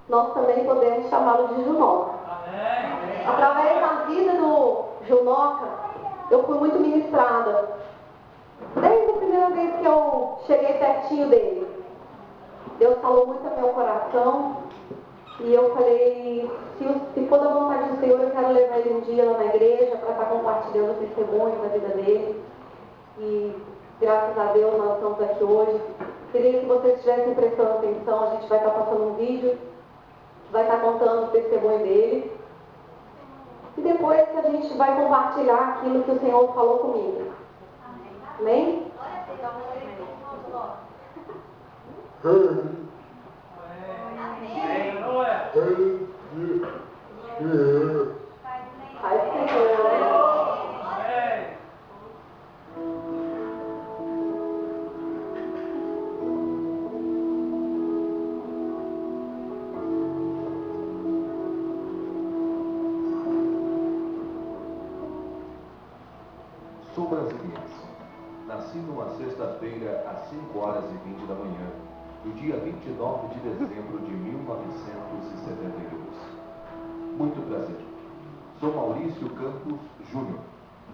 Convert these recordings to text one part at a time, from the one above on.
nós também podemos chamá-lo de Junoca. Através da vida do Junoca, eu fui muito ministrada. Desde a primeira vez que eu cheguei pertinho dele, Deus falou muito ao meu coração. E eu falei, se for da vontade do Senhor, eu quero levar ele um dia lá na igreja para estar compartilhando o testemunho da vida dele. E graças a Deus nós estamos aqui hoje. Queria que vocês estivessem prestando atenção, a gente vai estar passando um vídeo, vai estar contando o testemunho dele. E depois a gente vai compartilhar aquilo que o Senhor falou comigo. Amém? Sou brasiliense. Nasci numa sexta-feira às 5h20 da manhã, do dia 29 de dezembro de 1972. Muito prazer. Sou Maurício Campos Júnior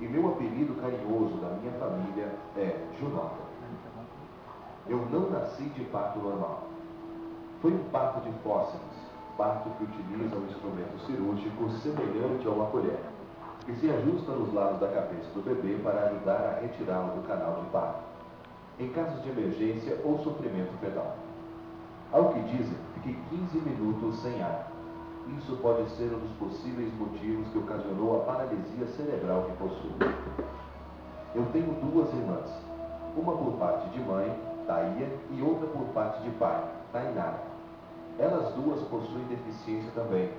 e meu apelido carinhoso da minha família é Junoca. Eu não nasci de parto normal. Foi um parto de fósseis, parto que utiliza um instrumento cirúrgico semelhante a uma colher, que se ajusta nos lados da cabeça do bebê para ajudar a retirá-lo do canal de parto, em casos de emergência ou sofrimento fetal. Ao que dizem, fiquei 15 minutos sem ar. Isso pode ser um dos possíveis motivos que ocasionou a paralisia cerebral que possuo. Eu tenho duas irmãs, uma por parte de mãe, Taia, e outra por parte de pai, Tainara. Elas duas possuem deficiência também,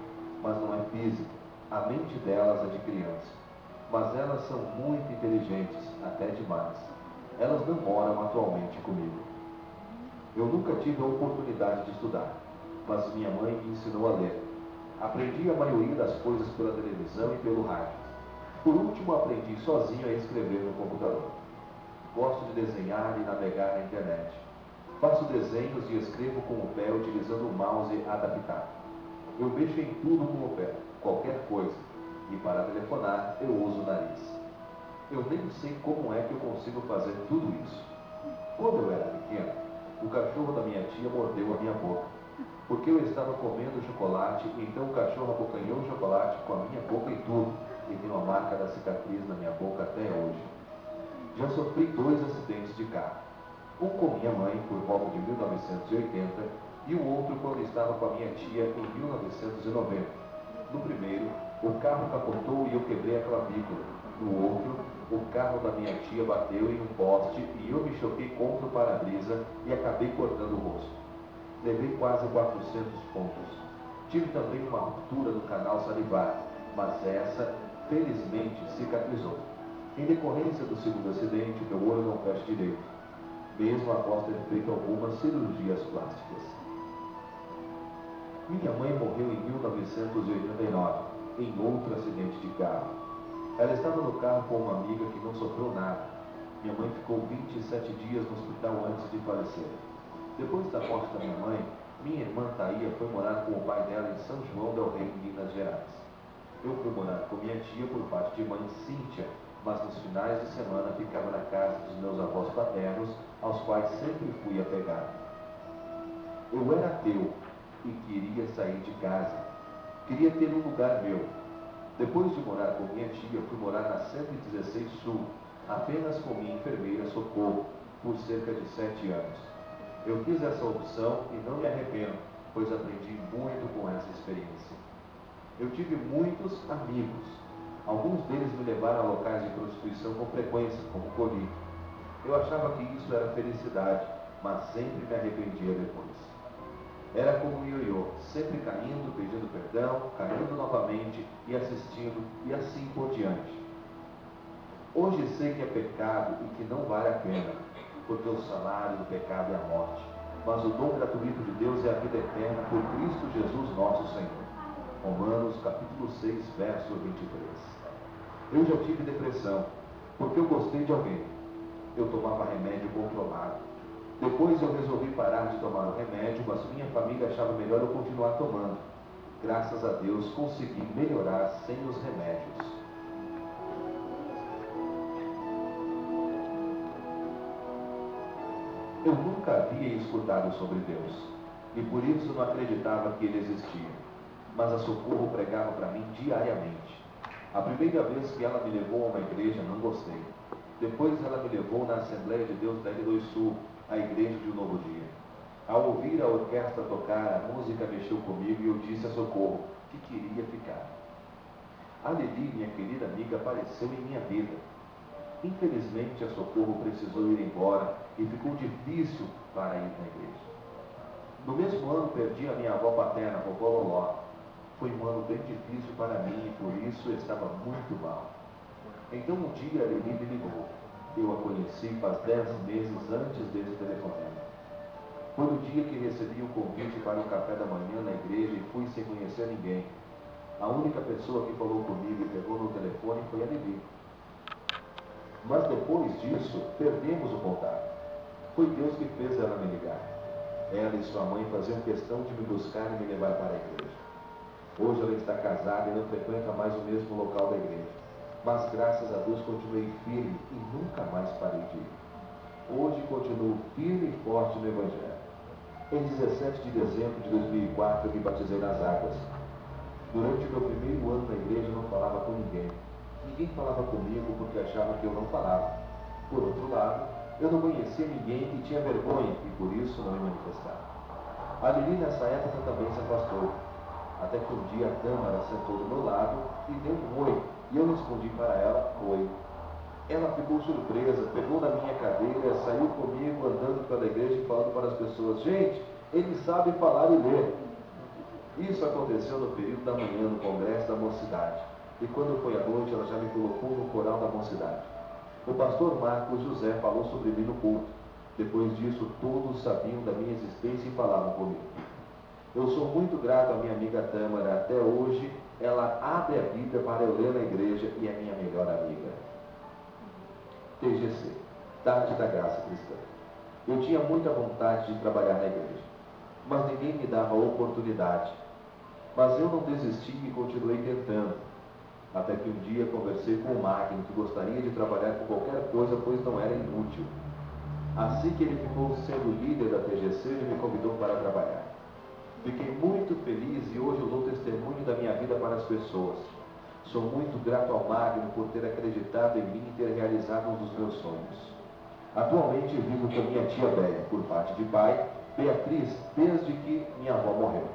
mas não é física. A mente delas é de criança, mas elas são muito inteligentes, até demais. Elas não moram atualmente comigo. Eu nunca tive a oportunidade de estudar, mas minha mãe me ensinou a ler. Aprendi a maioria das coisas pela televisão e pelo rádio. Por último, aprendi sozinho a escrever no computador. Gosto de desenhar e navegar na internet. Faço desenhos e escrevo com o pé utilizando o mouse adaptado. Eu mexo em tudo com o pé, qualquer coisa, e para telefonar eu uso o nariz. Eu nem sei como é que eu consigo fazer tudo isso. Quando eu era pequeno, o cachorro da minha tia mordeu a minha boca, porque eu estava comendo chocolate, e então o cachorro abocanhou o chocolate com a minha boca e tudo, e tem uma marca da cicatriz na minha boca até hoje. Já sofri 2 acidentes de carro, um com minha mãe por volta de 1980, e o outro quando estava com a minha tia em 1990. No primeiro, o carro capotou e eu quebrei a clavícula. No outro, o carro da minha tia bateu em um poste e eu me choquei contra o para-brisa e acabei cortando o rosto. Levei quase 400 pontos. Tive também uma ruptura no canal salivar, mas essa, felizmente, cicatrizou. Em decorrência do segundo acidente, meu olho não fecha direito, mesmo após ter feito algumas cirurgias plásticas. Minha mãe morreu em 1989, em outro acidente de carro. Ela estava no carro com uma amiga que não sofreu nada. Minha mãe ficou 27 dias no hospital antes de falecer. Depois da morte da minha mãe, minha irmã Taia foi morar com o pai dela em São João del Rei, Minas Gerais. Eu fui morar com minha tia por parte de mãe Cíntia, mas nos finais de semana ficava na casa dos meus avós paternos, aos quais sempre fui apegado. Eu era ateu e queria sair de casa. Queria ter um lugar meu. Depois de morar com minha tia, fui morar na 116 Sul, apenas com minha enfermeira Socorro, por cerca de 7 anos. Eu fiz essa opção e não me arrependo, pois aprendi muito com essa experiência. Eu tive muitos amigos. Alguns deles me levaram a locais de prostituição com frequência, como Coli. Eu achava que isso era felicidade, mas sempre me arrependia depois. Era como um ioiô, sempre caindo, pedindo perdão, caindo novamente e assistindo, e assim por diante. Hoje sei que é pecado e que não vale a pena, porque o salário do pecado é a morte, mas o dom gratuito de Deus é a vida eterna por Cristo Jesus nosso Senhor. Romanos capítulo 6, verso 23. Eu já tive depressão, porque eu gostei de alguém. Eu tomava remédio controlado. Depois eu resolvi parar de tomar o remédio, mas minha família achava melhor eu continuar tomando. Graças a Deus consegui melhorar sem os remédios. Eu nunca havia escutado sobre Deus, e por isso não acreditava que Ele existia. Mas a Socorro pregava para mim diariamente. A primeira vez que ela me levou a uma igreja, não gostei. Depois ela me levou na Assembleia de Deus da Ilha Sul, a igreja de um novo dia. Ao ouvir a orquestra tocar, a música mexeu comigo e eu disse a Socorro que queria ficar. A Lili, minha querida amiga, apareceu em minha vida. Infelizmente, a Socorro precisou ir embora e ficou difícil para ir na igreja. No mesmo ano, perdi a minha avó paterna, a vovó Loló. Foi um ano bem difícil para mim e por isso eu estava muito mal. Então um dia a Lili me ligou. Eu a conheci faz 10 meses antes desse telefonema. Foi no dia que recebi o convite para o café da manhã na igreja e fui sem conhecer ninguém. A única pessoa que falou comigo e pegou no telefone foi a Lili. Mas depois disso, perdemos o contato. Foi Deus que fez ela me ligar. Ela e sua mãe faziam questão de me buscar e me levar para a igreja. Hoje ela está casada e não frequenta mais o mesmo local da igreja. Mas graças a Deus continuei firme e nunca mais parei de ir. Hoje continuo firme e forte no Evangelho. Em 17 de dezembro de 2004 eu me batizei nas águas. Durante o meu primeiro ano na igreja eu não falava com ninguém. Ninguém falava comigo porque achava que eu não falava. Por outro lado, eu não conhecia ninguém e tinha vergonha e por isso não me manifestava. A Lili nessa época também se afastou. Até que um dia a Tâmara sentou do meu lado e deu um oi, e eu respondi para ela, oi. Ela ficou surpresa, pegou na minha cadeira, saiu comigo andando pela igreja e falando para as pessoas, gente, ele sabe falar e ler. Isso aconteceu no período da manhã, no congresso da mocidade. E quando foi à noite, ela já me colocou no coral da mocidade. O pastor Marcos José falou sobre mim no culto. Depois disso, todos sabiam da minha existência e falavam comigo. Eu sou muito grato à minha amiga Tâmara. Até hoje, ela abre a Bíblia para eu ler na igreja e é minha melhor amiga. TGC, Tarde da Graça Cristã. Eu tinha muita vontade de trabalhar na igreja, mas ninguém me dava oportunidade. Mas eu não desisti e continuei tentando. Até que um dia conversei com o Magno, que gostaria de trabalhar com qualquer coisa, pois não era inútil. Assim que ele ficou sendo líder da TGC, ele me convidou para trabalhar. Fiquei muito feliz e hoje eu dou testemunho da minha vida para as pessoas. Sou muito grato ao Magno por ter acreditado em mim e ter realizado um dos meus sonhos. Atualmente vivo com a minha tia Béia, por parte de pai, Beatriz, desde que minha avó morreu.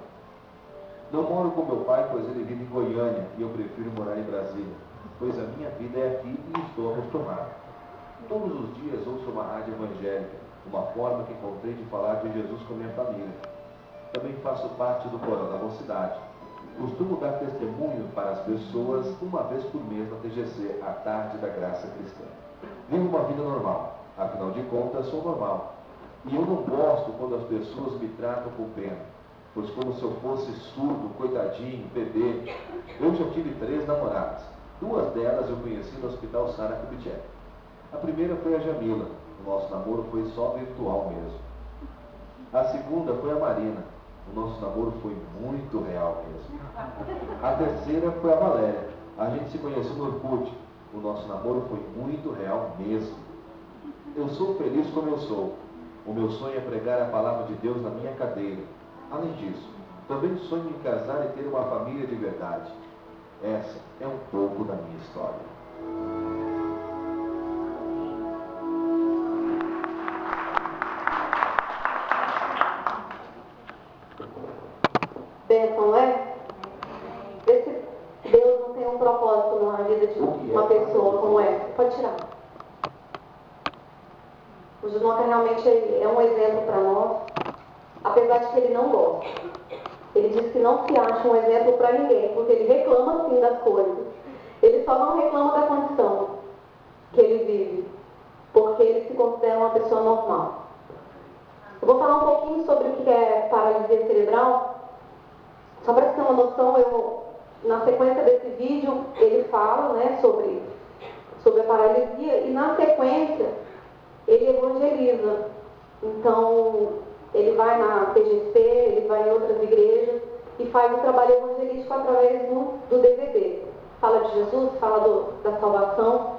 Não moro com meu pai, pois ele vive em Goiânia e eu prefiro morar em Brasília, pois a minha vida é aqui e estou acostumado. Todos os dias ouço uma rádio evangélica, uma forma que encontrei de falar de Jesus com minha família. Também faço parte do coral da mocidade. Costumo dar testemunho para as pessoas uma vez por mês na TGC, a Tarde da Graça Cristã. Vivo uma vida normal, afinal de contas sou normal. E eu não gosto quando as pessoas me tratam com pena, pois como se eu fosse surdo, coitadinho, bebê. Eu já tive 3 namoradas. 2 delas eu conheci no Hospital Sara Kubitschek. A primeira foi a Jamila. O nosso namoro foi só virtual mesmo. A segunda foi a Marina. O nosso namoro foi muito real mesmo. A terceira foi a Valéria. A gente se conheceu no Orkut. O nosso namoro foi muito real mesmo. Eu sou feliz como eu sou. O meu sonho é pregar a palavra de Deus na minha cadeira. Além disso, também sonho em casar e ter uma família de verdade. Essa é um pouco da minha história. Bênção, não é? Esse Deus não tem um propósito na vida de uma pessoa como essa. Pode tirar. O Junoca realmente é um exemplo para nós, apesar de que ele não gosta. Ele diz que não se acha um exemplo para ninguém, porque ele reclama sim das coisas. Ele só não reclama da condição que ele vive, porque ele se considera uma pessoa normal. Eu vou falar um pouquinho sobre o que é paralisia cerebral. Só para ter uma noção, na sequência desse vídeo, ele fala, né, sobre a paralisia e na sequência ele evangeliza Então, ele vai na PGC, ele vai em outras igrejas e faz um trabalho evangelístico através do DVD. Fala de Jesus, fala da salvação.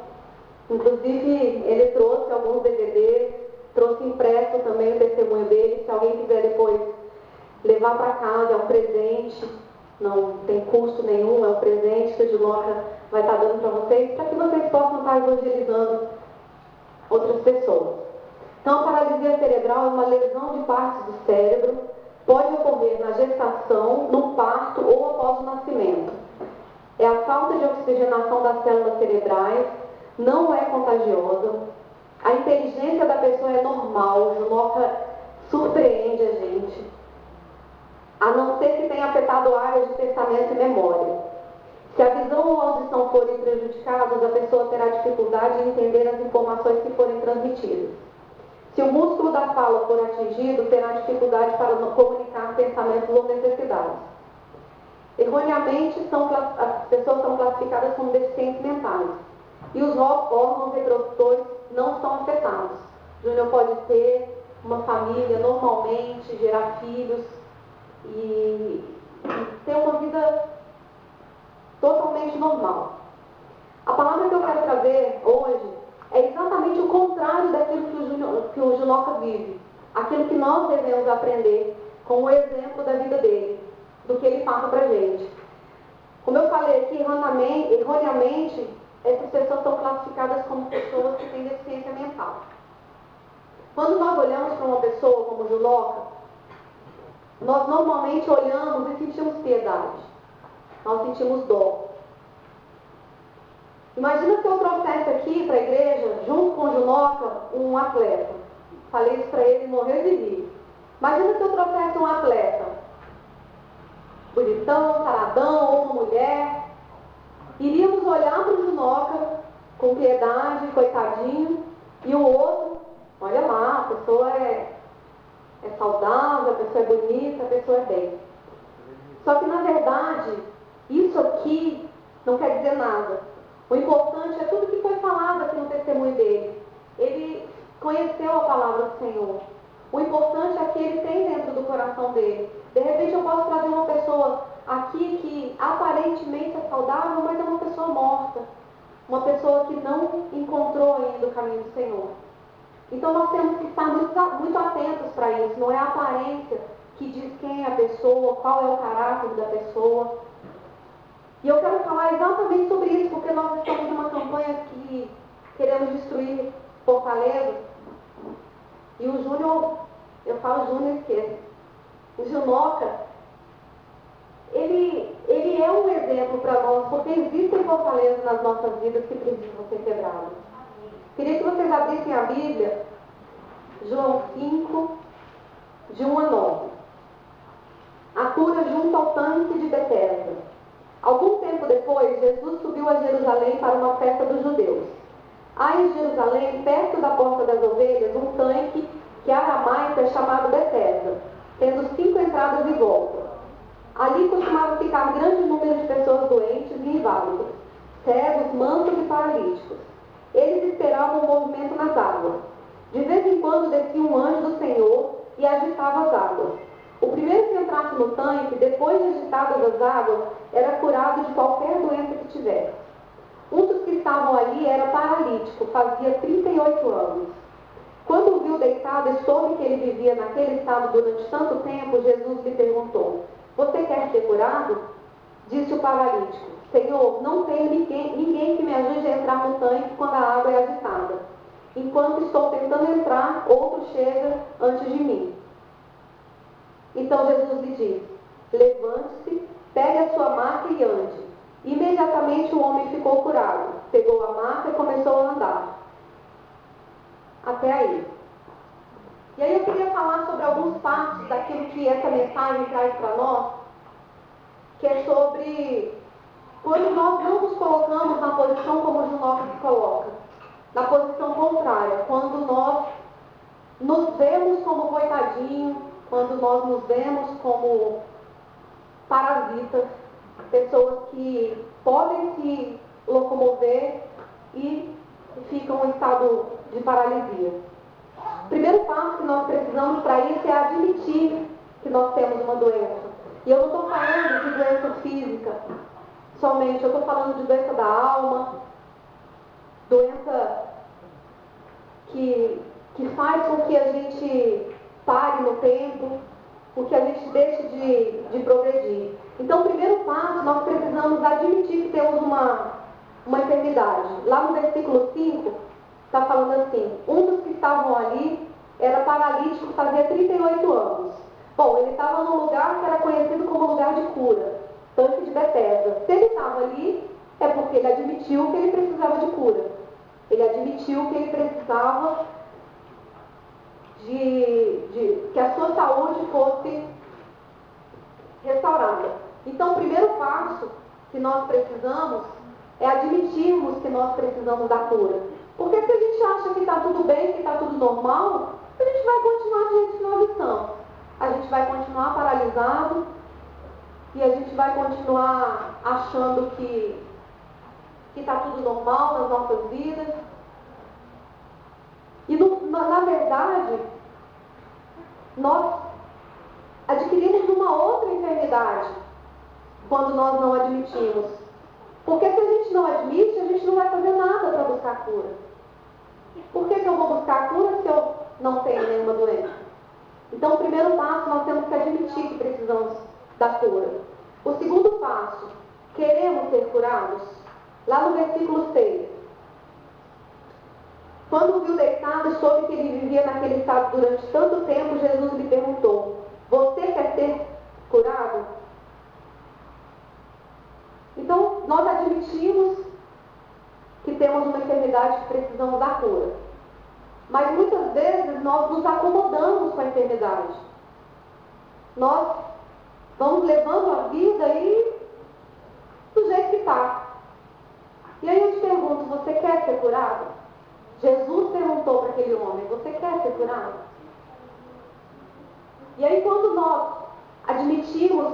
Inclusive, ele trouxe alguns DVDs, trouxe impresso também o testemunho dele. Se alguém quiser depois levar para casa, é um presente, não tem custo nenhum, é um presente que o Junoca vai estar dando para vocês, para que vocês possam estar evangelizando outras pessoas. Então, a paralisia cerebral é uma lesão de partes do cérebro, pode ocorrer na gestação, no parto ou após o nascimento. É a falta de oxigenação das células cerebrais, não é contagiosa, a inteligência da pessoa é normal, o Junoca surpreende a gente, a não ser que tenha afetado áreas de pensamento e memória. Se a visão ou a audição forem prejudicadas, a pessoa terá dificuldade em entender as informações que forem transmitidas. Se o músculo da fala for atingido, terá dificuldade para comunicar pensamentos ou necessidades. Erroneamente, as pessoas são classificadas como deficientes mentais. E os órgãos reprodutores não são afetados. Júnior pode ter uma família normalmente, gerar filhos e ter uma vida totalmente normal. A palavra que eu quero trazer hoje é exatamente o contrário daquilo que o Junoca vive. Aquilo que nós devemos aprender com o exemplo da vida dele, do que ele passa pra gente. Como eu falei aqui, erroneamente, essas pessoas são classificadas como pessoas que têm deficiência mental. Quando nós olhamos para uma pessoa como o Junoca, nós normalmente olhamos e sentimos piedade. Nós sentimos dó. Imagina se eu trouxesse aqui para a igreja, junto com o Junoca, um atleta. Falei isso para ele, morreu de rir. Imagina se eu trouxesse um atleta, bonitão, taradão, ou uma mulher. Iríamos olhar para o Junoca com piedade, coitadinho, e o outro, olha lá, a pessoa é saudável, a pessoa é bonita, a pessoa é bem. Só que, na verdade, isso aqui não quer dizer nada. O importante é tudo que foi falado aqui no testemunho dele. Ele conheceu a palavra do Senhor. O importante é que ele tem dentro do coração dele. De repente eu posso trazer uma pessoa aqui que aparentemente é saudável, mas é uma pessoa morta. Uma pessoa que não encontrou ainda o caminho do Senhor. Então nós temos que estar muito atentos para isso. Não é a aparência que diz quem é a pessoa, qual é o caráter da pessoa. E eu quero falar exatamente sobre isso, porque nós estamos numa campanha que queremos destruir Fortaleza. E o Júnior, eu falo Júnior esqueço. O Junoca, ele é um exemplo para nós, porque existem fortalezas nas nossas vidas que precisam ser quebradas. Queria que vocês abrissem a Bíblia, João 5, de 1 a 9. A cura junto ao tanque de Betesda. Algum tempo depois, Jesus subiu a Jerusalém para uma festa dos judeus. Há em Jerusalém, perto da Porta das Ovelhas, um tanque que aramaico é chamado Betesda, tendo 5 entradas e volta. Ali costumava ficar grande número de pessoas doentes e inválidas, cegos, mancos e paralíticos. Eles esperavam o movimento nas águas. De vez em quando descia um anjo do Senhor e agitava as águas. O primeiro que entrasse no tanque, depois de agitadas as águas, era curado de qualquer doença que tivesse. Um dos que estavam ali era paralítico, fazia 38 anos. Quando o viu deitado e soube que ele vivia naquele estado durante tanto tempo, Jesus lhe perguntou: "Você quer ser curado?" Disse o paralítico: "Senhor, não tenho ninguém que me ajude a entrar no tanque quando a água é agitada. Enquanto estou tentando entrar, outro chega antes de mim." Então Jesus lhe disse: "Levante-se, pegue a sua maca e ande." Imediatamente o homem ficou curado, pegou a maca e começou a andar. Até aí. E aí eu queria falar sobre alguns passos daquilo que essa mensagem traz para nós, que é sobre quando nós não nos colocamos na posição como o Junoca se coloca, na posição contrária, quando nós nos vemos como coitadinho, quando nós nos vemos como parasitas, pessoas que podem se locomover e ficam em estado de paralisia. O primeiro passo que nós precisamos para isso é admitir que nós temos uma doença. E eu não estou falando de doença física somente, eu estou falando de doença da alma, doença que faz com que a gente pare no tempo, com que a gente deixe de progredir. Então, o primeiro passo, nós precisamos admitir que temos uma enfermidade. Lá no versículo 5, está falando assim: um dos que estavam ali era paralítico, fazia 38 anos. Bom, ele estava num lugar que era conhecido como lugar de cura, tanque de Betesda. Se ele estava ali, é porque ele admitiu que ele precisava de cura. Ele admitiu que ele precisava que a sua saúde fosse restaurada. Então, o primeiro passo que nós precisamos é admitirmos que nós precisamos da cura. Porque se a gente acha que está tudo bem, que está tudo normal, a gente vai continuar do jeito que nós estamos. A gente vai continuar paralisado e a gente vai continuar achando que está tudo normal nas nossas vidas. E na verdade, nós adquirimos uma outra enfermidade quando nós não admitimos. Porque se a gente não admite, a gente não vai fazer nada para buscar cura. Por que eu vou buscar cura se eu não tenho nenhuma doença? Então, o primeiro passo, nós temos que admitir que precisamos da cura. O segundo passo, queremos ser curados? Lá no versículo 6. Quando o viu deitado e soube que ele vivia naquele estado durante tanto tempo, Jesus lhe perguntou: você quer ser curado? Então, nós admitimos que temos uma enfermidade que precisamos da cura. Mas muitas vezes nós nos acomodamos com a enfermidade. Nós vamos levando a vida aí do jeito que está. E aí eu te pergunto, você quer ser curado? Jesus perguntou para aquele homem: você quer ser curado? E aí quando nós admitimos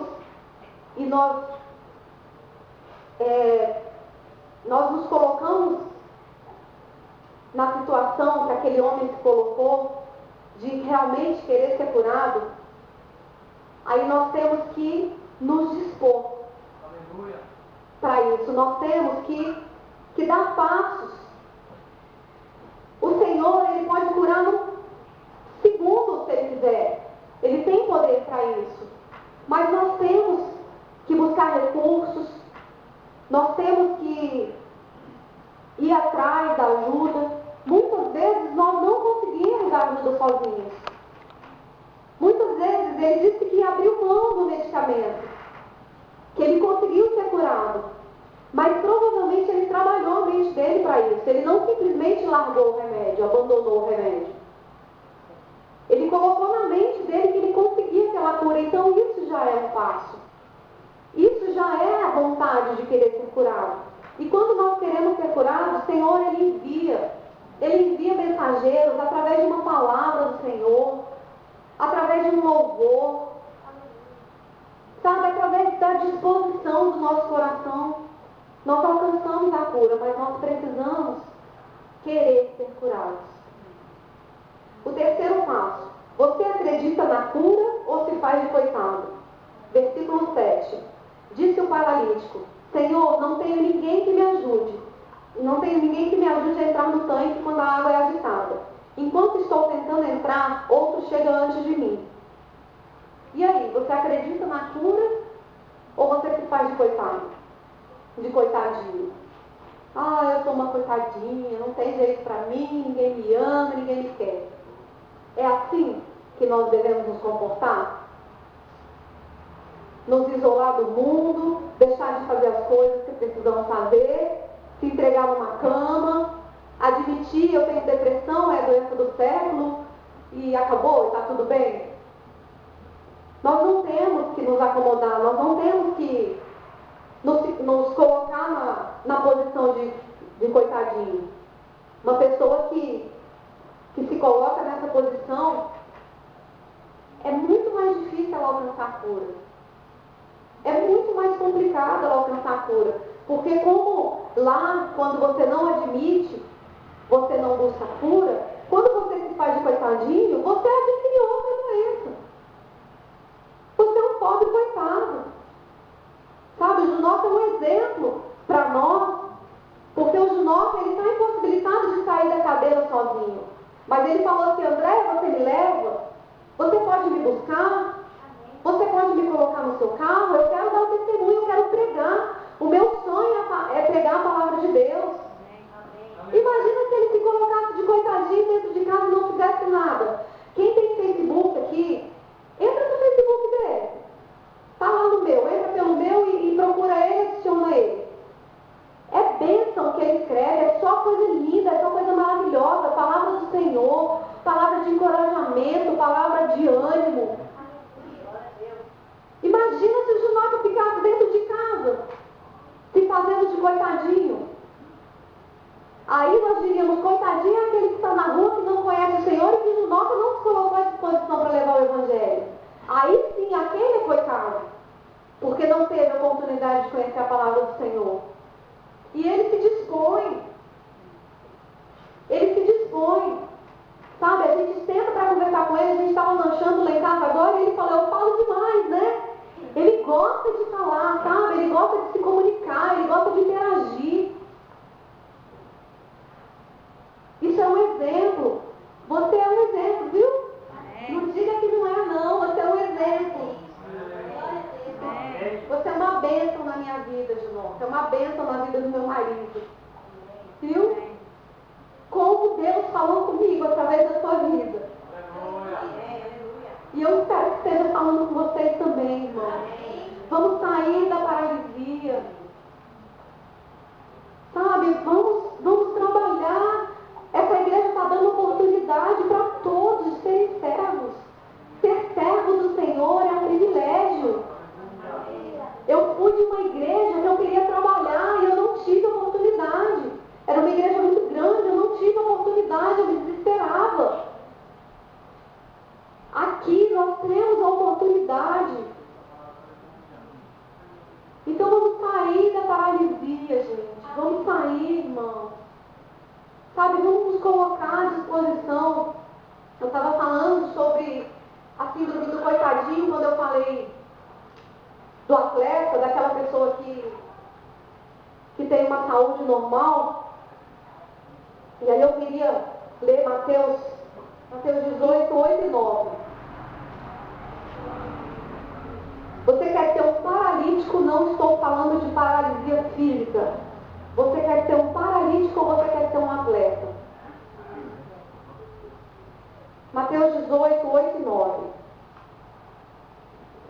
e nós nos colocamos na situação que aquele homem se colocou, de realmente querer ser curado, aí nós temos que nos dispor para isso. Nós temos que dar passos. O Senhor, Ele pode curar no segundo, se Ele quiser. Ele tem poder para isso. Mas nós temos que buscar recursos, nós temos que ir atrás da ajuda. Muitas vezes nós não conseguimos a ajuda sozinhos. Muitas vezes ele disse que abriu mão do medicamento, que ele conseguiu ser curado. Mas provavelmente ele trabalhou a mente dele para isso. Ele não simplesmente largou o remédio, abandonou o remédio. Ele colocou na mente dele que ele conseguia aquela cura. Então isso já é um passo. Isso já é a vontade de querer ser curado. E quando nós queremos ser curados, o Senhor, Ele envia mensageiros através de uma palavra do Senhor, através de um louvor, sabe, através da disposição do nosso coração. Nós alcançamos a cura, mas nós precisamos querer ser curados. O terceiro passo: você acredita na cura ou se faz de coitado? Versículo 7. Disse o paralítico: Senhor, não tenho ninguém que me ajude. Não tenho ninguém que me ajude a entrar no tanque quando a água é agitada. Enquanto estou tentando entrar, outro chega antes de mim. E aí, você acredita na cura ou você se faz de coitado? De coitadinho? Ah, eu sou uma coitadinha, não tem jeito para mim, ninguém me ama, ninguém me quer. É assim que nós devemos nos comportar? Nos isolar do mundo, deixar de fazer as coisas que precisamos fazer, se entregar numa cama, admitir: eu tenho depressão, é a doença do século, e acabou, está tudo bem? Nós não temos que nos acomodar, nós não temos que nos colocar na posição de coitadinho. Uma pessoa que se coloca nessa posição, é muito mais difícil ela alcançar a cura. É muito mais complicado ela alcançar a cura. Porque como lá, quando você não admite, você não busca a cura, quando você se faz de coitadinho, você adquiriu outra doença. Você é um pobre coitado. Sabe, o Junoca é um exemplo para nós, porque o Junoca, ele está impossibilitado de sair da cadeira sozinho. Mas ele falou assim: André, você me leva? Você pode me buscar? Você pode me colocar no seu carro? Eu quero dar o testemunho, eu quero pregar. O meu sonho é pregar a palavra de Deus. Imagina se ele se colocasse de coitadinho dentro de casa e não fizesse nada. Quem tem Facebook aqui, entra no Facebook dele. Está lá no meu, entra pelo meu e procura ele, adiciona ele. É bênção que ele escreve, é só coisa linda, é só coisa maravilhosa. Palavra do Senhor, palavra de encorajamento, palavra de ânimo. Imagina se o Junoca ficasse dentro de casa, se fazendo de coitadinho. Aí nós diríamos: coitadinho é aquele que está na rua, que não conhece o Senhor e que o Junoca não se colocou à disposição para levar o Evangelho. Aí sim, aquele é coitado, porque não teve a oportunidade de conhecer a palavra do Senhor. E ele se dispõe. Ele se dispõe. Sabe, a gente senta para conversar com ele, a gente estava lanchando lá em casa agora e ele falou: eu falo demais, né? Ele gosta de falar, sabe? Ele gosta de se comunicar, ele gosta de interagir. Isso é um exemplo. Você é um exemplo, viu? Não diga que não é, não. Você é um exemplo. Você é uma bênção na minha vida, Junão. Você é uma bênção na vida do meu marido. Viu? Como Deus falou comigo através da sua vida. E eu espero que esteja falando com vocês também, irmão. Vamos sair da paralisia. Sabe, vamos trabalhar. Essa igreja está dando oportunidade para todos de serem servos. Ser servo do Senhor é um privilégio. Eu fui de uma igreja que eu queria trabalhar e eu não tive oportunidade. Era uma igreja muito grande, eu não tive oportunidade, eu me desesperava. Aqui nós temos a oportunidade. Então vamos sair da paralisia, gente. Vamos sair, irmão. Sabe, vamos nos colocar à disposição. Eu estava falando sobre a síndrome do coitadinho quando eu falei do atleta, daquela pessoa que tem uma saúde normal. E aí eu queria ler Mateus 18, 8 e 9. Você quer ser um paralítico? Não estou falando de paralisia física. Você quer ser um paralítico ou você quer ser um atleta? Mateus 18, 8 e 9.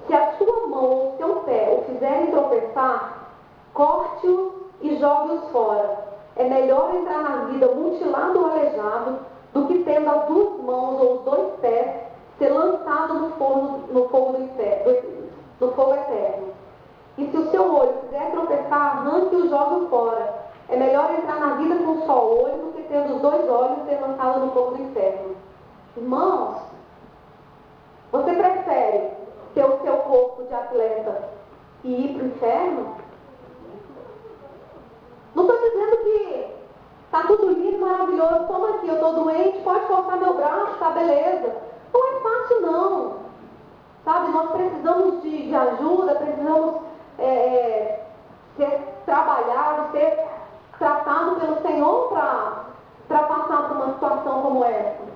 Se a sua mão ou seu pé o fizerem tropeçar, corte-os e jogue-os fora. É melhor entrar na vida mutilado ou aleijado do que tendo as duas mãos ou os dois pés ser lançado no fogo eterno. E se o seu olho fizer tropeçar, arranque e o jogue fora. É melhor entrar na vida com só o olho do que tendo os dois olhos ser lançado no fogo do inferno. Irmãos, você prefere ter o seu corpo de atleta e ir para o inferno? Não estou dizendo que está tudo lindo, maravilhoso, toma aqui, eu estou doente, pode cortar meu braço, tá beleza. Não é fácil não. Sabe, nós precisamos de ajuda, precisamos ser trabalhado, ser tratado pelo Senhor para passar por uma situação como essa.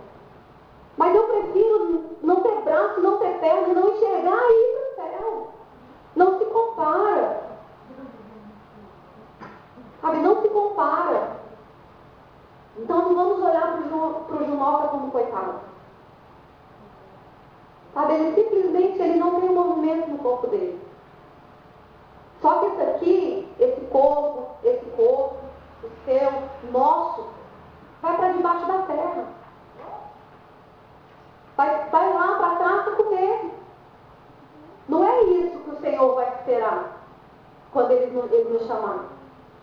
Mas eu prefiro não ter braço, não ter perna, não enxergar e ir para o céu. Não se compara. Sabe, não se compara. Então não vamos olhar para o Junoca como coitado. Sabe, ele simplesmente não tem movimento no corpo dele. Só que isso aqui, esse corpo, o seu, nosso, vai para debaixo da terra. Vai lá para trás para comer. Não é isso que o Senhor vai esperar quando Ele nos chamar.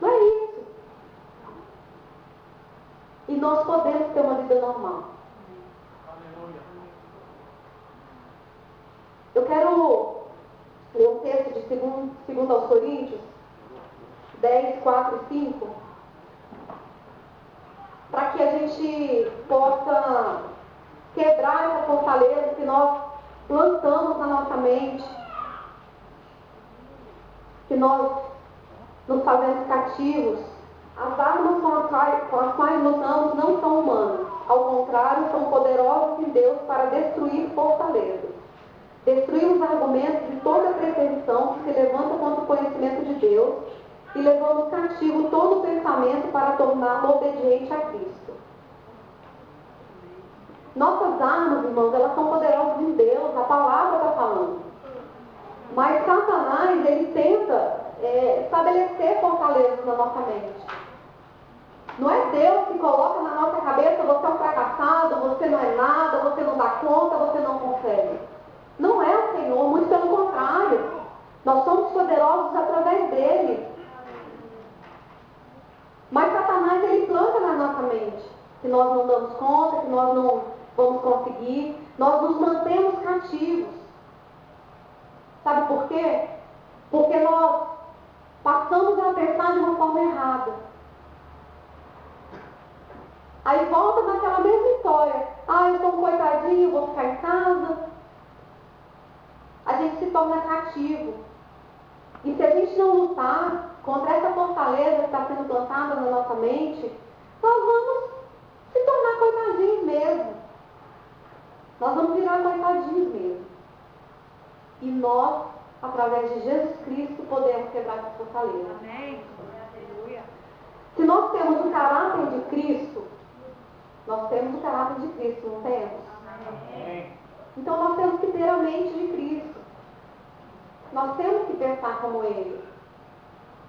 Não é isso. E nós podemos ter uma vida normal. Eu quero ler um texto de 2 aos Coríntios 10, 4 e 5, para que a gente possa quebrar essa fortaleza que nós plantamos na nossa mente, que nós nos fazemos cativos. As armas com as quais lutamos não são humanas, ao contrário, são poderosas em Deus para destruir fortalezas. Destruir os argumentos de toda pretensão que se levanta contra o conhecimento de Deus e levamos cativo todo pensamento para torná-lo obediente a Cristo. Nossas armas, irmãos, elas são poderosas em Deus, a palavra está falando. Mas Satanás, ele tenta estabelecer fortalezas na nossa mente. Não é Deus que coloca na nossa cabeça: você é um fracassado, você não é nada, você não dá conta, você não consegue. Não é o Senhor, muito pelo contrário. Nós somos poderosos através dele. Mas Satanás, ele planta na nossa mente que nós não damos conta, que nós não vamos conseguir. Nós nos mantemos cativos. Sabe por quê? Porque nós passamos a pensar de uma forma errada. Aí volta naquela mesma história. Eu sou um coitadinho, vou ficar em casa. A gente se torna cativo. E se a gente não lutar contra essa fortaleza que está sendo plantada na nossa mente, nós vamos se tornar coitadinhos mesmo. Nós vamos virar coitadinhos mesmo. E nós, através de Jesus Cristo, podemos quebrar essa fortaleza. Amém. Aleluia. Se nós temos o caráter de Cristo, nós temos o caráter de Cristo, não temos? Amém. Então nós temos que ter a mente de Cristo. Nós temos que pensar como Ele.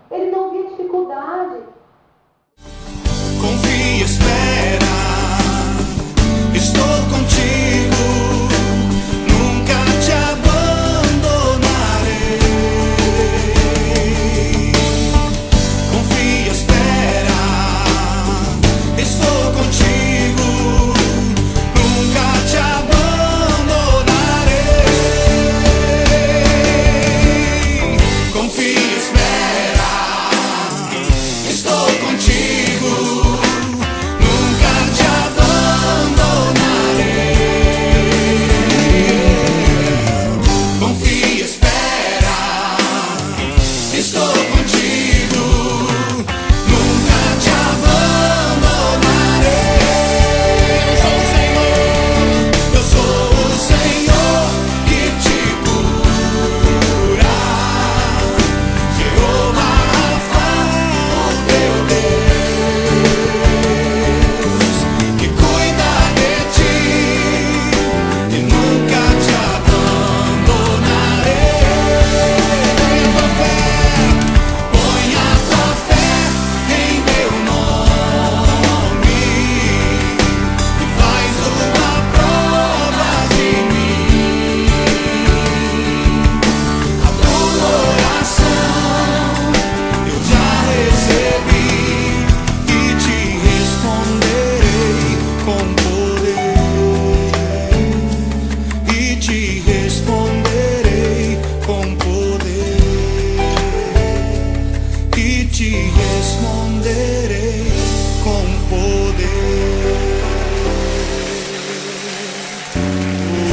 Ele não via dificuldade. Confia, espera, estou contigo, nunca te abandonarei. Confia, espera, estou contigo, nunca te abandonarei. Confia, espera, estou contigo, nunca te abandonarei. Confia, espera, estou contigo, nunca te abandonarei. Eu sou o Senhor que te cura, Jeová Rafa, o teu Deus, que cuida de ti e nunca te abandonarei. Põe a tua fé em meu nome e faz uma prova de mim. A tua oração eu já recebi e te responderei com poder. E te responderei com poder. E te responderei com poder.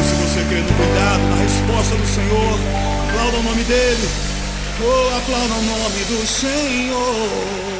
Se você crê no cuidado, na resposta do Senhor, aplauda o nome dele. Aplauda o nome do Senhor.